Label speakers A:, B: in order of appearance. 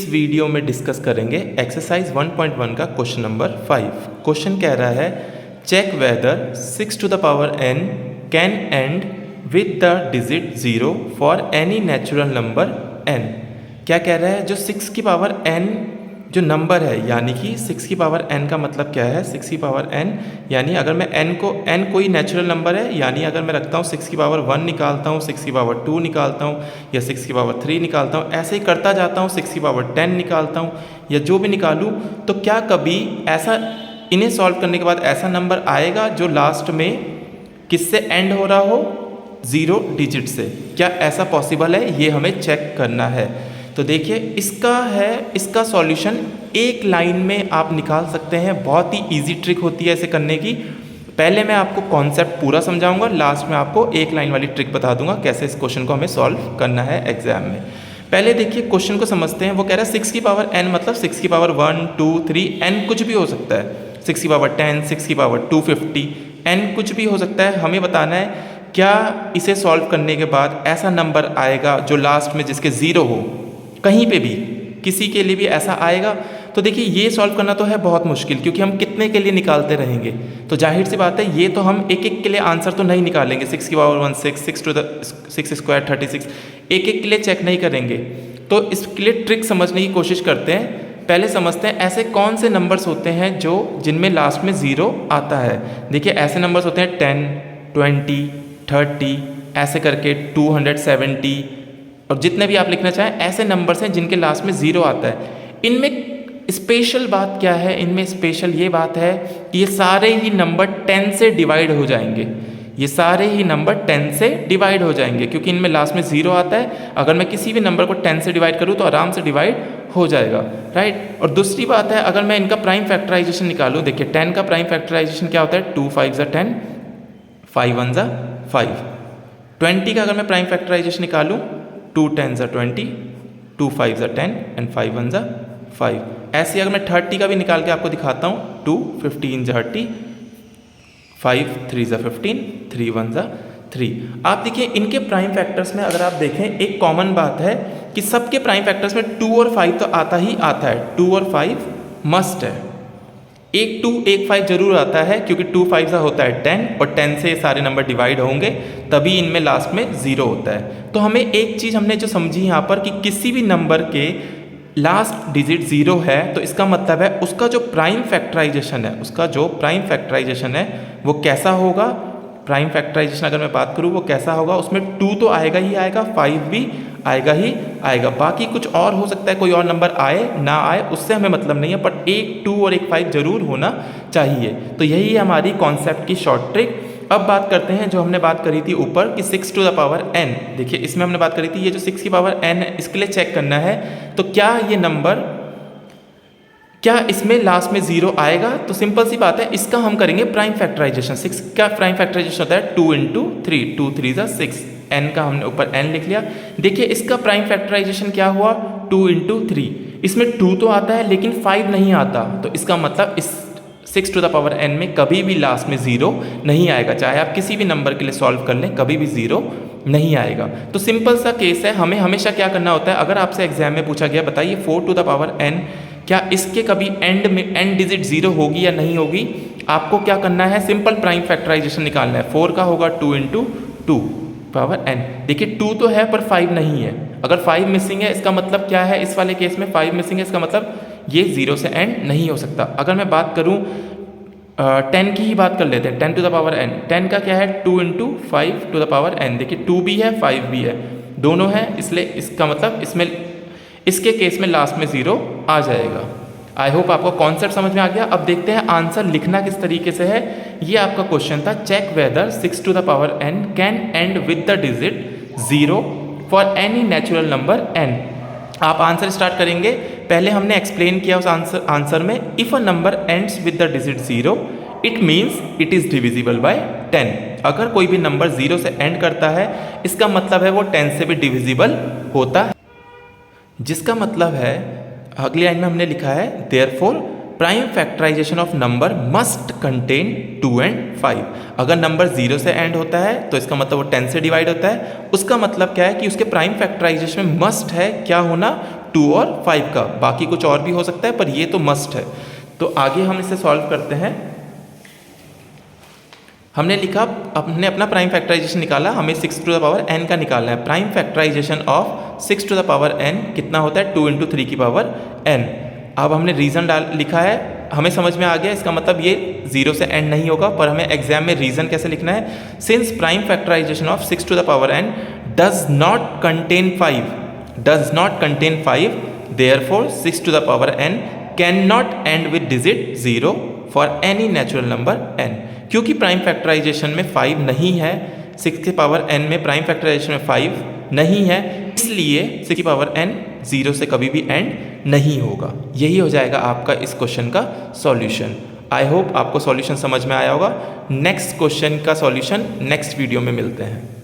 A: इस वीडियो में डिस्कस करेंगे एक्सरसाइज 1.1 का क्वेश्चन नंबर 5। क्वेश्चन कह रहा है check whether 6 to the power n can end with the digit 0 for any natural number n। क्या कह रहा है, जो 6 की पावर n जो नंबर है, यानी कि 6 की पावर n का मतलब क्या है, 6 की पावर n यानी अगर मैं n कोई नेचुरल नंबर है, यानी अगर मैं रखता हूँ 6 की पावर 1 निकालता हूँ, 6 की पावर 2 निकालता हूँ या 6 की पावर 3 निकालता हूँ, ऐसे ही करता जाता हूँ, 6 की पावर 10 निकालता हूँ या जो भी निकालूँ, तो क्या कभी ऐसा इन्हें सॉल्व करने के बाद ऐसा नंबर आएगा जो लास्ट में किससे एंड हो रहा हो, 0 डिजिट से? क्या ऐसा पॉसिबल है? ये हमें चेक करना है। तो देखिए इसका सॉल्यूशन एक लाइन में आप निकाल सकते हैं। बहुत ही इजी ट्रिक होती है ऐसे करने की। पहले मैं आपको कॉन्सेप्ट पूरा समझाऊंगा, लास्ट में आपको एक लाइन वाली ट्रिक बता दूंगा कैसे इस क्वेश्चन को हमें सॉल्व करना है एग्जाम में। पहले देखिए क्वेश्चन को समझते हैं। वो कह रहा है 6 की पावर n मतलब 6 की पावर 1 2 3 n कुछ भी हो सकता है, 6 की पावर 10, 6 की पावर 250, n कुछ भी हो सकता है। हमें बताना है क्या इसे सॉल्व करने के बाद ऐसा नंबर आएगा जो लास्ट में जिसके 0 हो, कहीं पे भी किसी के लिए भी ऐसा आएगा। तो देखिए ये सॉल्व करना तो है बहुत मुश्किल, क्योंकि हम कितने के लिए निकालते रहेंगे। तो जाहिर सी बात है ये तो हम एक एक के लिए आंसर तो नहीं निकालेंगे। 6 की पावर 1 6, 6 टू द 6 स्क्वायर 36, एक एक के लिए चेक नहीं करेंगे। तो इसके लिए ट्रिक समझने की कोशिश करते हैं। पहले समझते हैं ऐसे कौन से नंबर्स होते हैं जो जिनमें लास्ट में 0 आता है। देखिए ऐसे नंबर्स होते हैं 10, 20, 30 ऐसे करके 270 और जितने भी आप लिखना चाहें ऐसे नंबर्स हैं जिनके लास्ट में 0 आता है। इनमें स्पेशल बात क्या है? इनमें स्पेशल ये बात है कि ये सारे ही नंबर 10 से डिवाइड हो जाएंगे। ये सारे ही नंबर 10 से डिवाइड हो जाएंगे क्योंकि इनमें लास्ट में 0 आता है। अगर मैं किसी भी नंबर को 10 से डिवाइड करूँ तो आराम से डिवाइड हो जाएगा, राइट। और दूसरी बात है, अगर मैं इनका प्राइम फैक्टराइजेशन निकालूँ, देखिए 10 का प्राइम फैक्टराइजेशन क्या होता है? 2 5 ज़ा 10, 5 1 ज़ा 5। 20 का अगर मैं प्राइम फैक्टराइजेशन निकालूँ, 2 10 ज़ा 20, 2 5 ज़ा 10 एंड 5 1 ज़ा 5। ऐसे अगर मैं 30 का भी निकाल के आपको दिखाता हूँ, 2 15 ज़ा 30, 5 3 ज़ा 15, 3 1 ज़ा 3। आप देखिए इनके प्राइम फैक्टर्स में अगर आप देखें, एक कॉमन बात है कि सबके प्राइम फैक्टर्स में 2 और 5 तो आता ही आता है। 2 और 5 मस्ट है। एक 2 एक 5 जरूर आता है क्योंकि 2 5 सा होता है 10 और 10 से ये सारे नंबर डिवाइड होंगे, तभी इनमें लास्ट में 0 होता है। तो हमें एक चीज़ हमने जो समझी यहाँ पर कि किसी भी नंबर के लास्ट डिजिट 0 है तो इसका मतलब है उसका जो प्राइम फैक्टराइजेशन है वो कैसा होगा। प्राइम फैक्टराइजेशन अगर मैं बात करूँ वो कैसा होगा, उसमें 2 तो आएगा ही आएगा, 5 भी आएगा ही आएगा। बाकी कुछ और हो सकता है, कोई और नंबर आए ना आए उससे हमें मतलब नहीं है, पर एक 2 और एक 5 जरूर होना चाहिए। तो यही है हमारी कॉन्सेप्ट की शॉर्ट ट्रिक। अब बात करते हैं जो हमने बात करी थी ऊपर कि 6 टू द पावर n। देखिए इसमें हमने बात करी थी ये जो 6 की पावर n है इसके लिए चेक करना है तो क्या ये नंबर, क्या इसमें लास्ट में 0 आएगा? तो सिंपल सी बात है, इसका हम करेंगे प्राइम फैक्टराइजेशन। 6 का प्राइम फैक्टराइजेशन होता है 2 × 3, 2 3 ज़ा 6, n का हमने ऊपर n लिख लिया। देखिए इसका प्राइम फैक्टराइजेशन क्या हुआ? 2 × 3। इसमें 2 तो आता है लेकिन 5 नहीं आता, तो इसका मतलब इस 6 टू द पावर n में कभी भी लास्ट में 0 नहीं आएगा। चाहे आप किसी भी नंबर के लिए सॉल्व कर लें, कभी भी 0 नहीं आएगा। तो सिंपल सा केस है। हमें हमेशा क्या करना होता है, अगर आपसे एग्जाम में पूछा गया बताइए 4 टू द पावर n क्या इसके कभी एंड में एंड डिजिट 0 होगी या नहीं होगी, आपको क्या करना है, सिंपल प्राइम फैक्टराइजेशन निकालना है। 4 का होगा 2 × 2 पावर n। देखिए 2 तो है पर 5 नहीं है। अगर 5 मिसिंग है इसका मतलब क्या है, इस वाले केस में 5 मिसिंग है इसका मतलब ये 0 से एंड नहीं हो सकता। अगर मैं बात करूं 10 की ही बात कर लेते हैं, 10 टू द पावर n। 10 का क्या है? 2 × 5 टू द पावर n। देखिए 2 भी है 5 भी है, दोनों है, इसलिए इसका मतलब इसमें इसके केस में लास्ट में 0 आ जाएगा। आई होप आपको कॉन्सेप्ट समझ में आ गया। अब देखते हैं आंसर लिखना किस तरीके से है। ये आपका क्वेश्चन था, check whether 6 to the power n can end with the digit 0 for any natural number n। आप आंसर स्टार्ट करेंगे। पहले हमने एक्सप्लेन किया उस आंसर में, if a number ends with the digit 0 it means it is divisible by 10। अगर कोई भी नंबर 0 से एंड करता है इसका मतलब है वो 10 से भी डिविजिबल होता है, जिसका मतलब है अगली लाइन में हमने लिखा है therefore prime factorisation of number must contain 2 and 5। अगर नंबर 0 से एंड होता है तो इसका मतलब वो 10 से डिवाइड होता है। उसका मतलब क्या है कि उसके प्राइम फैक्टराइजेशन में मस्ट है क्या होना, 2 और 5 का, बाकी कुछ और भी हो सकता है पर ये तो मस्ट है। तो आगे हम इसे सॉल्व करते हैं। हमने लिखा, हमने अपना प्राइम फैक्टराइजेशन निकाला, हमें 6 टू द पावर n का निकालना है। Prime factorisation of 6 to the power n कितना होता है, 2 × 3 की पावर n। अब हमने रीज़न लिखा है, हमें समझ में आ गया, इसका मतलब ये 0 से एंड नहीं होगा, पर हमें एग्जाम में रीज़न कैसे लिखना है। Since prime factorisation of 6 to the power n does not contain 5, therefore 6 to the power n can not end with digit 0 for any natural number n। क्योंकि प्राइम फैक्टराइजेशन में 5 नहीं है, 6 की पावर n में prime factorisation में 5 नहीं है, इसलिए 6 की पावर n 0 से कभी भी एंड नहीं होगा। यही हो जाएगा आपका इस क्वेश्चन का सॉल्यूशन। आई होप आपको सॉल्यूशन समझ में आया होगा। नेक्स्ट क्वेश्चन का सॉल्यूशन नेक्स्ट वीडियो में मिलते हैं।